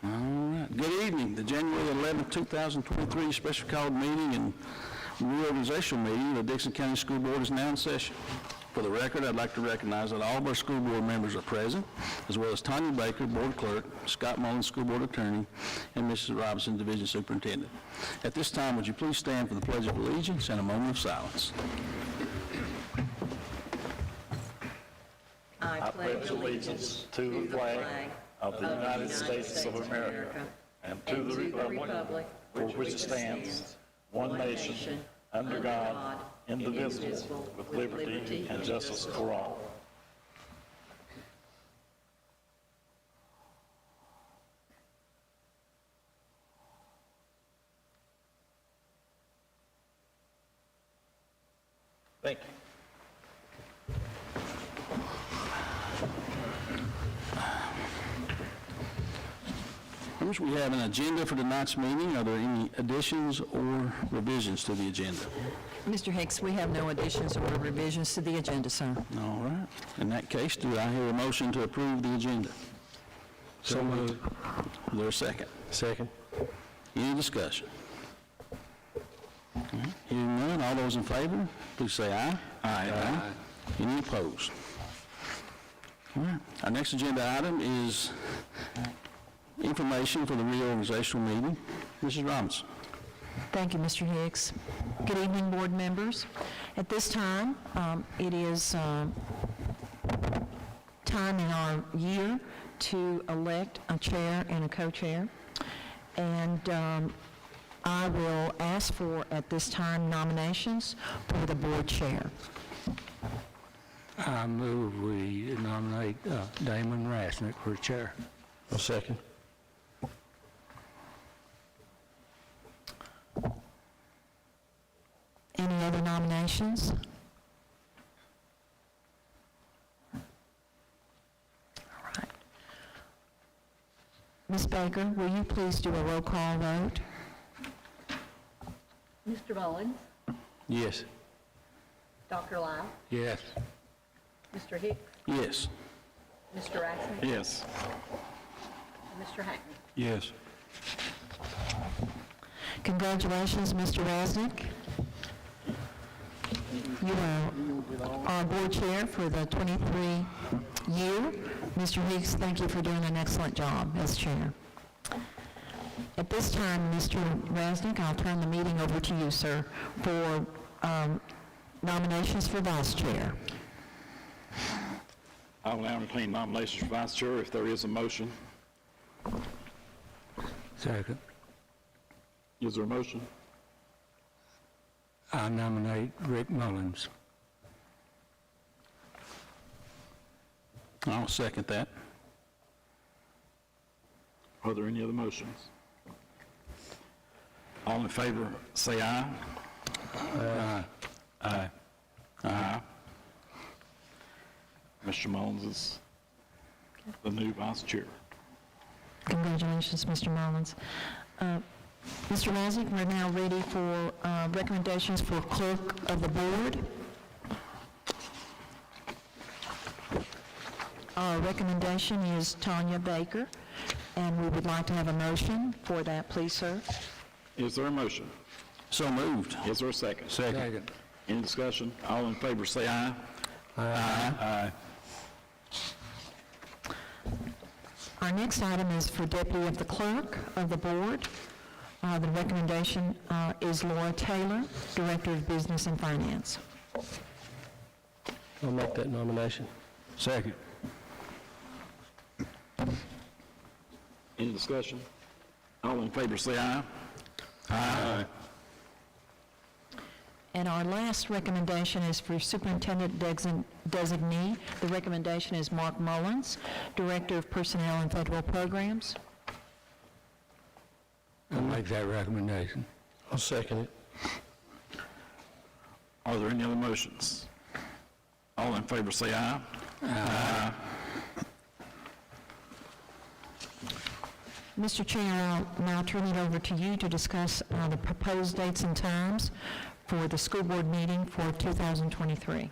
All right. Good evening. The January 11, 2023 special called meeting and reorganizational meeting of the Dixon County School Board is now in session. For the record, I'd like to recognize that all of our school board members are present, as well as Tanya Baker, Board Clerk, Scott Mullins, School Board Attorney, and Mrs. Robinson, Division Superintendent. At this time, would you please stand for the Pledge of Allegiance and a moment of silence. I pledge allegiance to the flag of the United States of America and to the republic for which it stands, one nation, under God, indivisible, with liberty and justice for all. Thank you. Members, we have an agenda for tonight's meeting. Are there any additions or revisions to the agenda? Mr. Hicks, we have no additions or revisions to the agenda, sir. All right. In that case, do I hear a motion to approve the agenda? So moved. Is there a second? Second. Any discussion? All right. Hearing none, all those in favor, please say aye. Aye. Any opposed? All right. Our next agenda item is information for the reorganizational meeting. Mrs. Robinson. Thank you, Mr. Hicks. Good evening, board members. At this time, it is time in our year to elect a chair and a co-chair. And I will ask for, at this time, nominations for the board chair. I move we nominate Damon Rasnick for chair. A second. Any other nominations? All right. Ms. Baker, will you please do a roll call vote? Mr. Mullins, Yes. Dr. Lau, Yes. Mr. Hicks, Yes. Mr. Rasmussen, Yes. and Mr. Hackney. Yes. Congratulations, Mr. Rasnick. You are our board chair for the 23 year. Mr. Hicks, thank you for doing an excellent job as chair. At this time, Mr. Rasnick, I'll turn the meeting over to you, sir, for nominations for vice chair. I will entertain nominations for vice chair if there is a motion. Second. Is there a motion? I nominate Rick Mullins. I'll second that. Are there any other motions? All in favor, say aye. Aye. Aye. Aye. Mr. Mullins is the new vice chair. Congratulations, Mr. Mullins. Mr. Rasnick, we're now ready for recommendations for clerk of the board. Our recommendation is Tanya Baker, and we would like to have a motion for that, please, sir. Is there a motion? So moved. Is there a second? Second. Any discussion? All in favor, say aye. Aye. Our next item is for deputy of the clerk of the board. The recommendation is Laura Taylor, Director of Business and Finance. I'll make that nomination. Second. Any discussion? All in favor, say aye. Aye. And our last recommendation is for Superintendent Designee. The recommendation is Mark Mullins, Director of Personnel and Federal Programs. I'll make that recommendation. I'll second it. Are there any other motions? All in favor, say aye. Aye. Mr. Chair, I'll now turn it over to you to discuss the proposed dates and times for the school board meeting for 2023.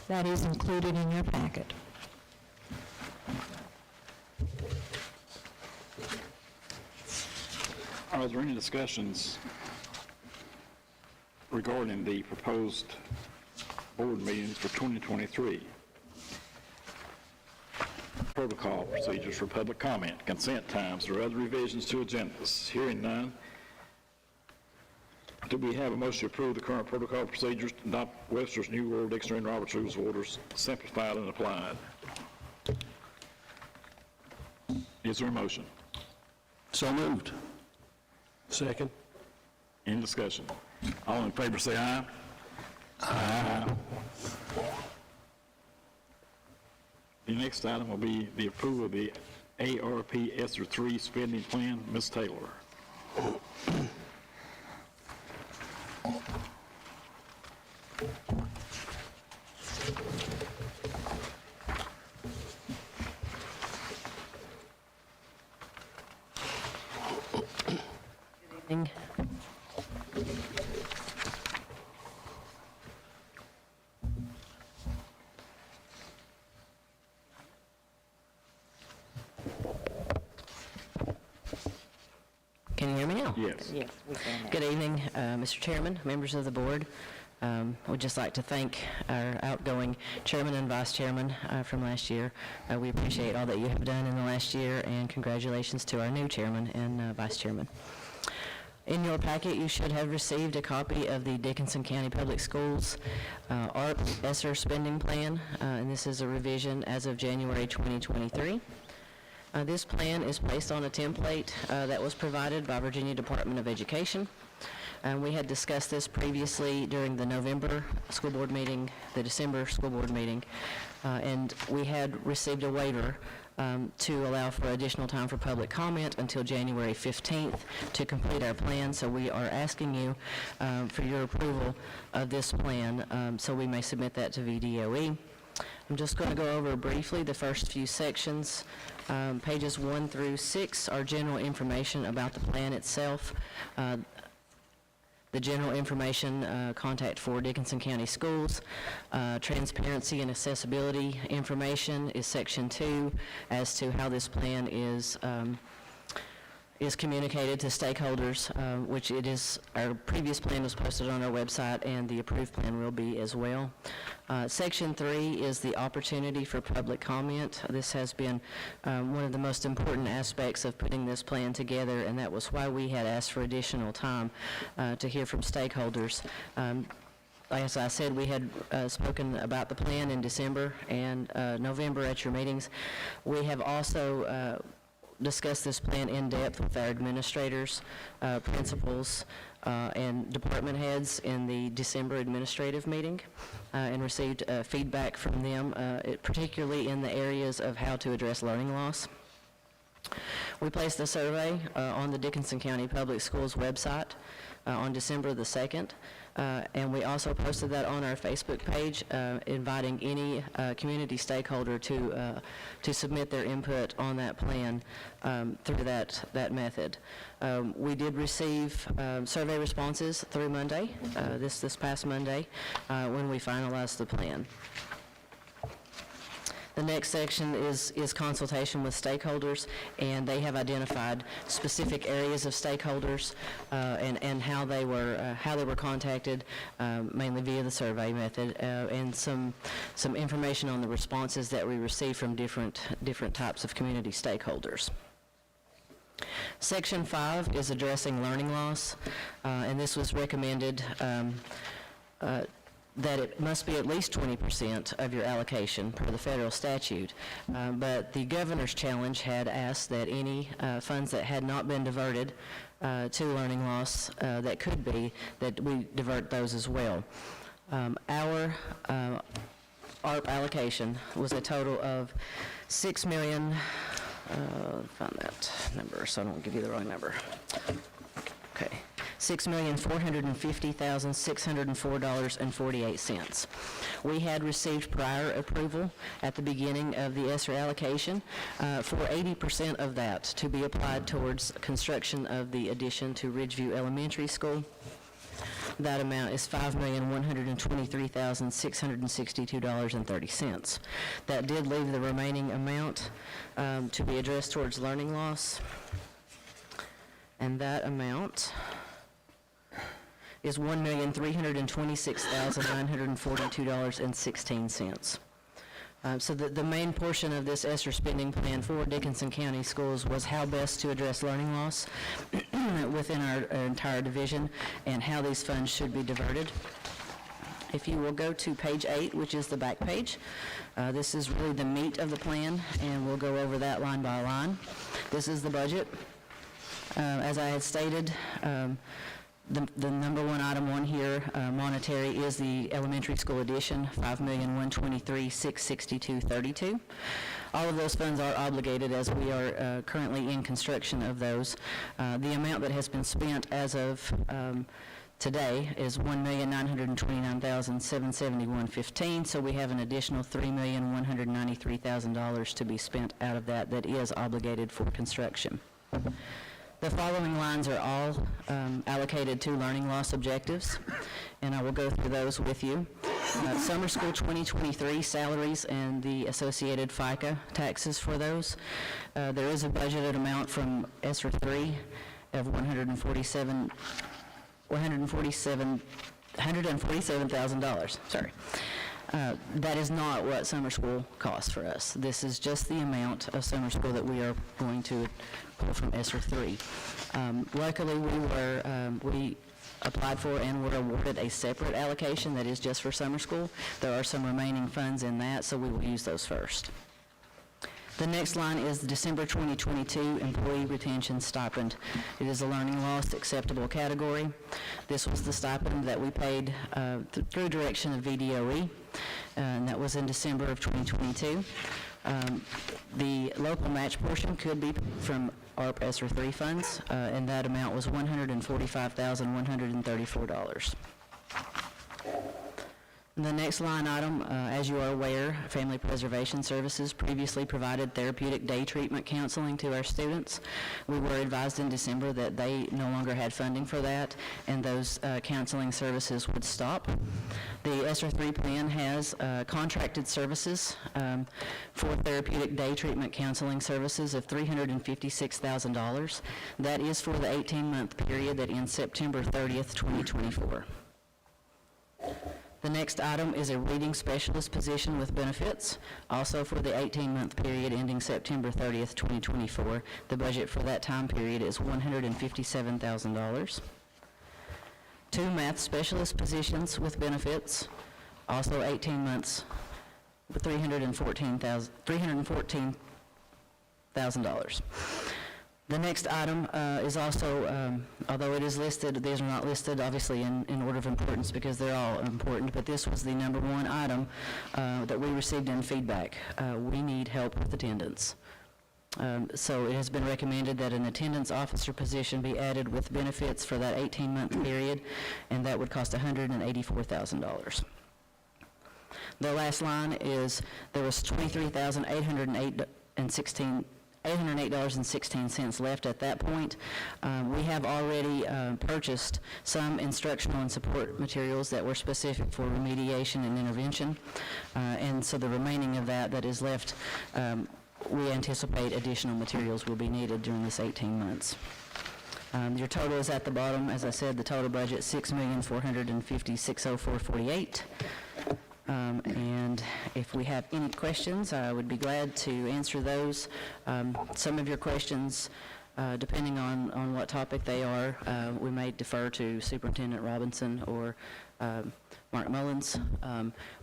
That is included in your packet. Are there any discussions regarding the proposed board meetings for 2023? Protocol procedures for public comment, consent times, or other revisions to agendas. Hearing none, do we have a motion to approve the current protocol procedures, adopt Webster's New World Dictionary and Robert's Rules of Orders, simplified and applied? Is there a motion? So moved. Second. Any discussion? All in favor say aye. Aye. The next item will be the approval of the ARP ESSER 3 spending plan. Ms. Taylor. evening. Can you hear me now? Yes. Yes, we can now. Good evening, Mr. Chairman, members of the board. We'd just like to thank our outgoing chairman and vice chairman from last year. We appreciate all that you have done in the last year, and congratulations to our new chairman and vice chairman. In your packet, you should have received a copy of the Dickinson County Public Schools ARP ESSER spending plan, and this is a revision as of January 2023. This plan is based on a template that was provided by Virginia Department of Education. We had discussed this previously during the November school board meeting, the December school board meeting, and we had received a waiver to allow for additional time for public comment until January 15th to complete our plan. So we are asking you for your approval of this plan so we may submit that to VDOE. I'm just going to go over briefly the first few sections. Pages 1 through 6 are general information about the plan itself. The general information contact for Dickinson County Schools. Transparency and accessibility information is section 2 as to how this plan is communicated to stakeholders, which it is, our previous plan was posted on our website and the approved plan will be as well. Section 3 is the opportunity for public comment. This has been one of the most important aspects of putting this plan together, and that was why we had asked for additional time to hear from stakeholders. As I said, we had spoken about the plan in December and November at your meetings. We have also discussed this plan in depth with our administrators, principals, and department heads in the December administrative meeting and received feedback from them, particularly in the areas of how to address learning loss. We placed a survey on the Dickinson County Public Schools website on December the 2nd, and we also posted that on our Facebook page, inviting any community stakeholder to submit their input on that plan through that method. We did receive survey responses through Monday, this past Monday, when we finalized the plan. The next section is consultation with stakeholders, and they have identified specific areas of stakeholders and how they were contacted, mainly via the survey method, and some information on the responses that we received from different types of community stakeholders. Section 5 is addressing learning loss, and this was recommended that it must be at least 20% of your allocation per the federal statute. But the governor's challenge had asked that any funds that had not been diverted to learning loss that could be, that we divert those as well. Our ARP allocation was a total of $6 million, find that number so I don't give you the wrong number. Okay. $6,450,604.48. We had received prior approval at the beginning of the ESSER allocation for 80% of that to be applied towards construction of the addition to Ridgeview Elementary School. That amount is $5,123,662.30. That did leave the remaining amount to be addressed towards learning loss. And that amount is $1,326,942.16. So the main portion of this ESSER spending plan for Dickinson County Schools was how best to address learning loss within our entire division and how these funds should be diverted. If you will go to page 8, which is the back page, this is really the meat of the plan, and we'll go over that line by line. This is the budget. As I had stated, the number one item on here, monetary, is the elementary school addition, $5,123,662.32. All of those funds are obligated as we are currently in construction of those. The amount that has been spent as of today is $1,929,771.15, so we have an additional $3,193,000 to be spent out of that is obligated for construction. The following lines are all allocated to learning loss objectives, and I will go through those with you. Summer School 2023 salaries and the associated FICA taxes for those. There is a budgeted amount from ESSER 3 of $147,000. Sorry. That is not what summer school costs for us. This is just the amount of summer school that we are going to pull from ESSER 3. Luckily, we applied for and were awarded a separate allocation that is just for summer school. There are some remaining funds in that, so we will use those first. The next line is the December 2022 employee retention stipend. It is a learning loss acceptable category. This was the stipend that we paid through direction of VDOE, and that was in December of 2022. The local match portion could be from ARP ESSER 3 funds, and that amount was $145,134. The next line item, as you are aware, Family Preservation Services previously provided therapeutic day treatment counseling to our students. We were advised in December that they no longer had funding for that, and those counseling services would stop. The ESSER 3 plan has contracted services for therapeutic day treatment counseling services of $356,000. That is for the 18-month period that ends September 30th, 2024. The next item is a reading specialist position with benefits, also for the 18-month period ending September 30th, 2024. The budget for that time period is $157,000. 2 math specialist positions with benefits, also 18 months, with $314,000. The next item is also, although it is listed, these are not listed obviously in order of importance because they're all important, but this was the number one item that we received in feedback. We need help with attendance. So it has been recommended that an attendance officer position be added with benefits for that 18-month period, and that would cost $184,000. The last line is there was $23,808.16 left at that point. We have already purchased some instructional and support materials that were specific for remediation and intervention, and so the remaining of that is left, we anticipate additional materials will be needed during this 18 months. Your total is at the bottom. As I said, the total budget, $6,456,0448. And if we have any questions, I would be glad to answer those. Some of your questions, depending on what topic they are, we may defer to Superintendent Robinson or Mark Mullins.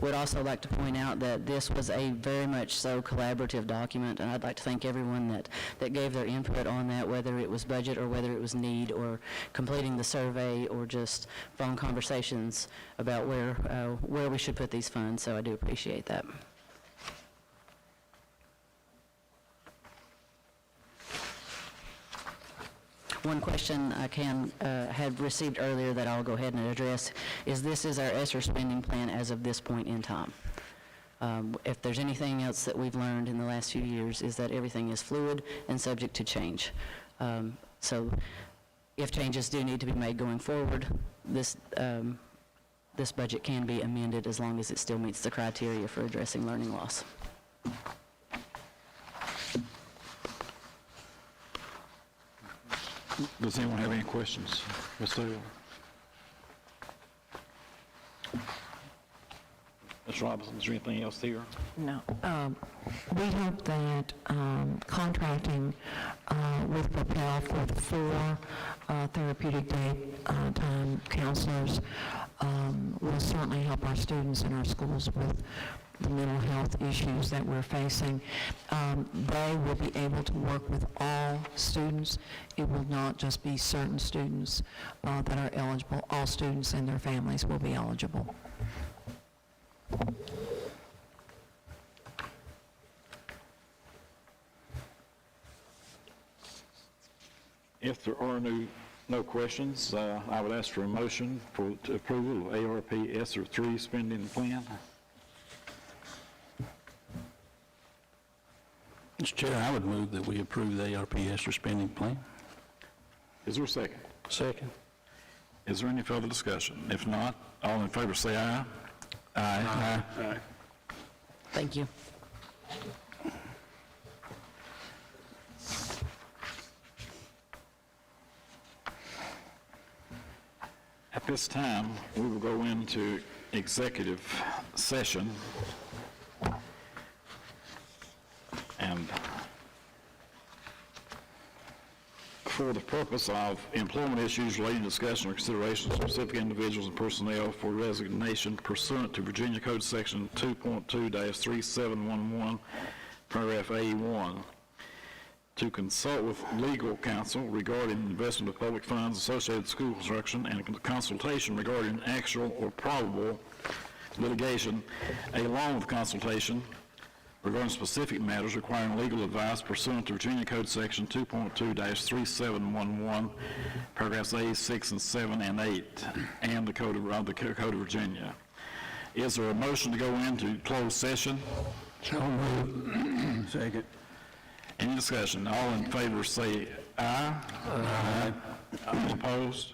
Would also like to point out that this was a very much so collaborative document, and I'd like to thank everyone that gave their input on that, whether it was budget or whether it was need or completing the survey or just phone conversations about where we should put these funds, so I do appreciate that. One question I had received earlier that I'll go ahead and address is this is our ESSER spending plan as of this point in time. If there's anything else that we've learned in the last few years is that everything is fluid and subject to change. So if changes do need to be made going forward, this budget can be amended as long as it still meets the criteria for addressing learning loss. Does anyone have any questions? Ms. Taylor? Ms. Robinson, is there anything else here? No. We hope that contracting with Propel for the 4 therapeutic day time counselors will certainly help our students in our schools with the mental health issues that we're facing. They will be able to work with all students. It will not just be certain students that are eligible. All students and their families will be eligible. If there are no questions, I would ask for a motion for approval of ARP ESSER 3 spending plan. Mr. Chair, I would move that we approve the ARP ESSER spending plan. Is there a second? Second. Is there any further discussion? If not, all in favor say aye. Aye. Aye. Thank you. At this time, we will go into executive session. And for the purpose of employment issues relating to discussion or consideration of specific individuals and personnel for resignation pursuant to Virginia Code Section 2.2-3711, paragraph A1, to consult with legal counsel regarding investment of public funds associated with school construction and consultation regarding actual or probable litigation, along with consultation regarding specific matters requiring legal advice pursuant to Virginia Code Section 2.2-3711, paragraphs A, 6, and 7, and 8, and the Code of Virginia. Is there a motion to go into closed session? So moved. Second. Any discussion? All in favor say aye. Aye. All opposed?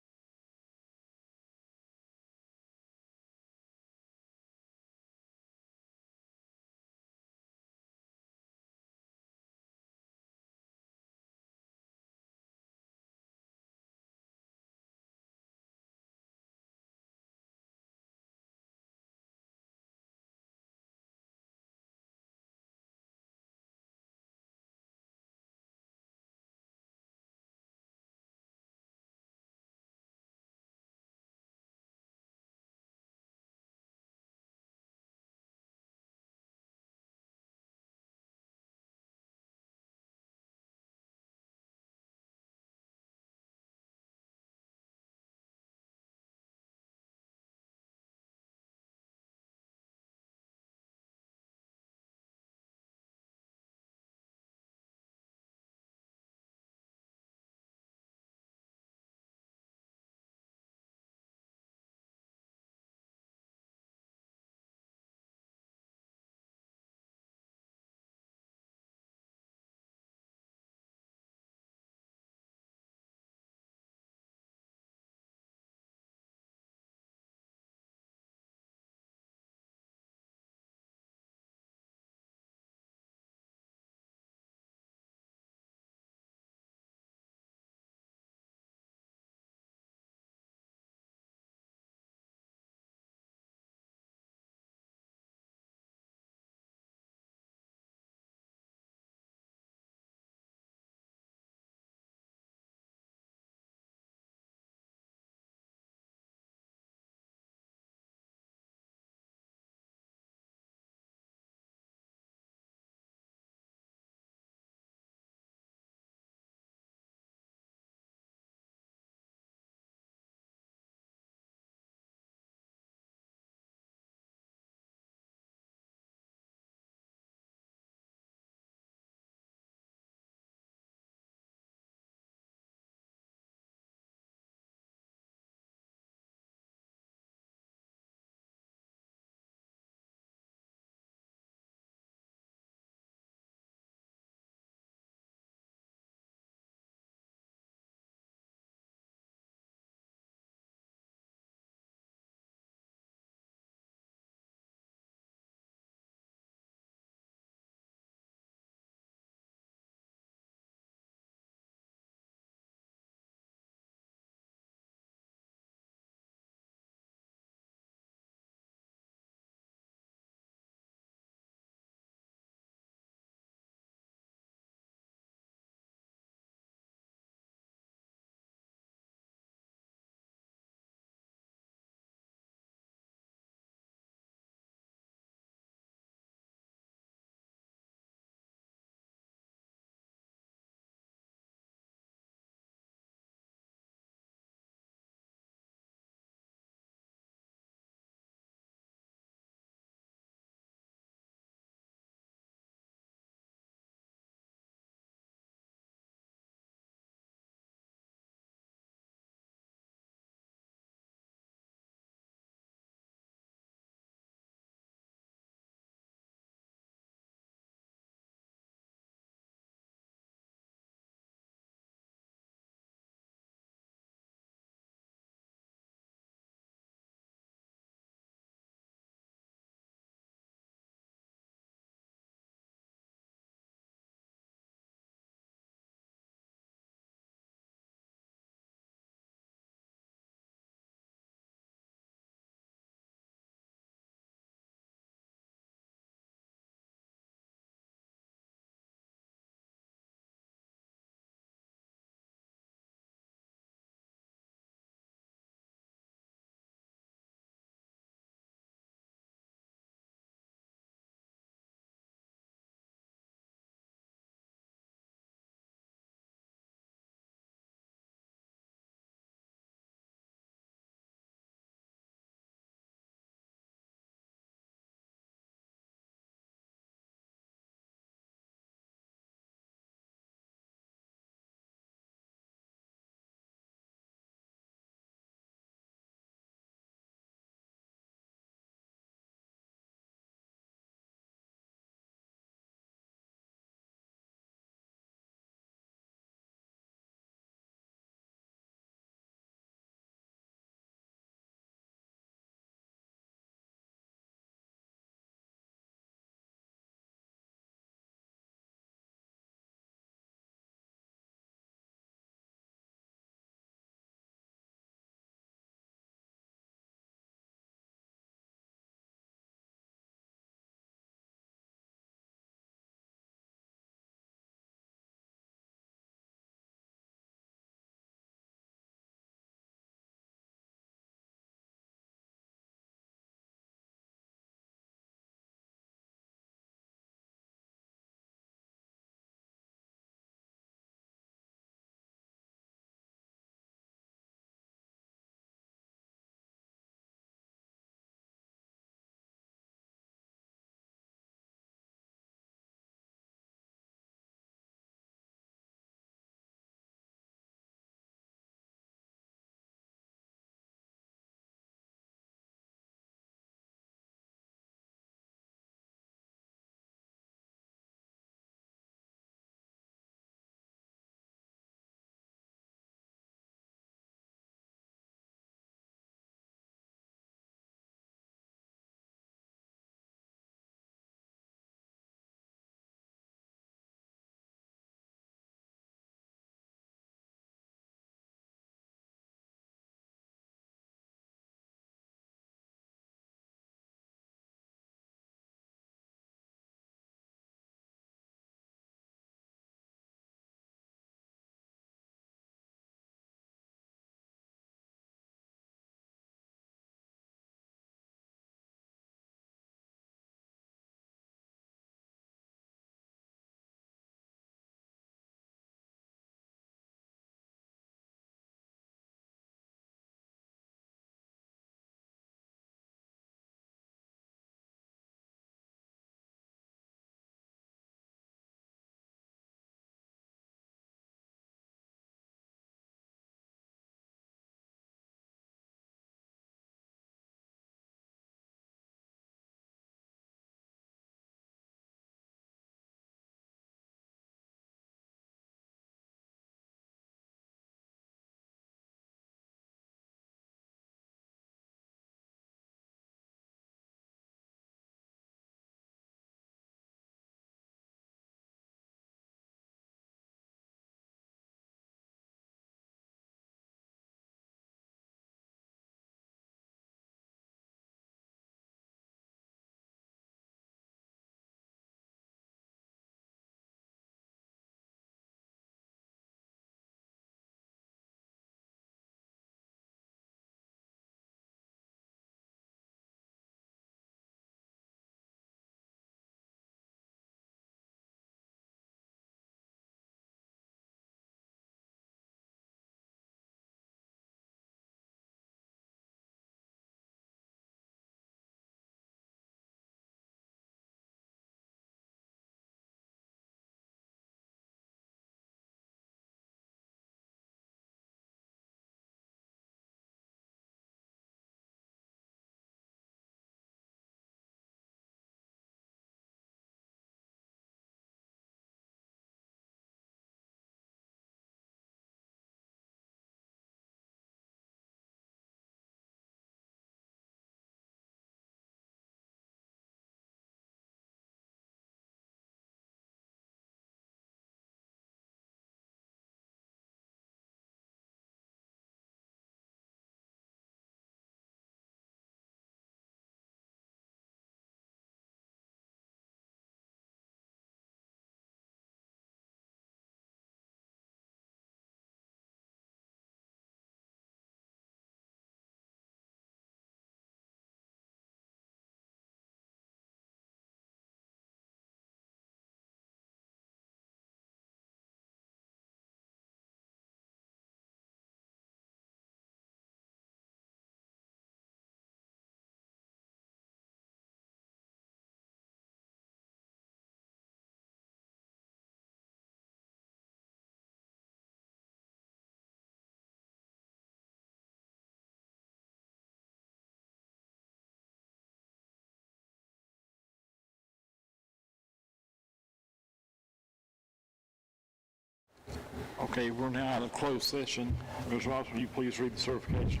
Okay, we're now out of closed session. Ms. Ross, will you please read the certification?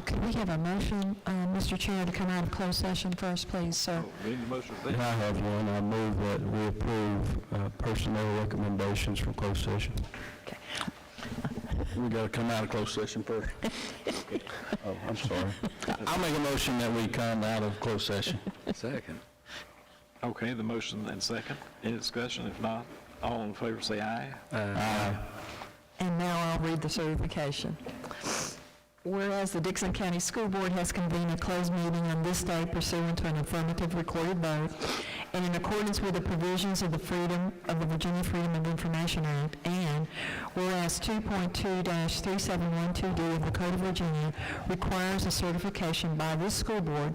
Could we have a motion, Mr. Chair, to come out of closed session first, please, sir? Need the motion I have one. I move that we approve personnel recommendations from closed session. We got to come out of closed session first. Oh, I'm sorry. I'll make a motion that we come out of closed session. Second. Okay, the motion and second. Any discussion? If not, all in favor say aye. And now I'll read the certification. Whereas the Dixon County School Board has convened a closed meeting on this day pursuant to an affirmative recorded vote, and in accordance with the provisions of the Virginia Freedom of Information Act, and whereas 2.2-3712D of the Code of Virginia requires a certification by this school board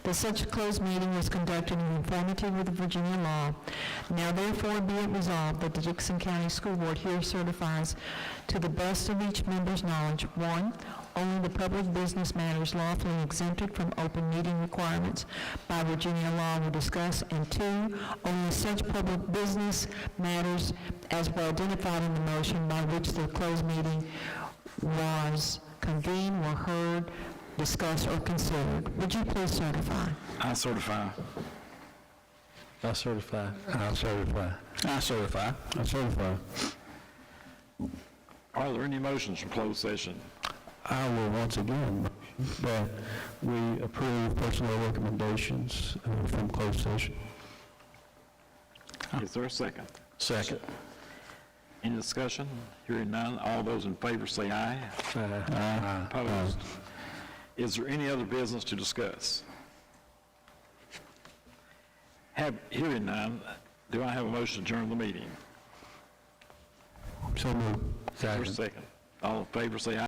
that such a closed meeting was conducted in conformity with the Virginia law, now therefore be it resolved that the Dixon County School Board here certifies to the best of each member's knowledge, 1, only the public business matters lawfully exempted from open meeting requirements by Virginia law were discussed, and 2, only such public business matters as were identified in the motion by which the closed meeting was convened were heard, discussed, or considered. Would you please certify? I certify. I certify. I'll certify. I certify. I certify. Are there any motions from closed session? I will once again motion that we approve personnel recommendations from closed session. Is there a second? Second. Any discussion? Hearing none, all those in favor say aye. Opposed? Is there any other business to discuss? Hearing none, do I have a motion to adjourn the meeting? So moved. Is there a second? All in favor say aye.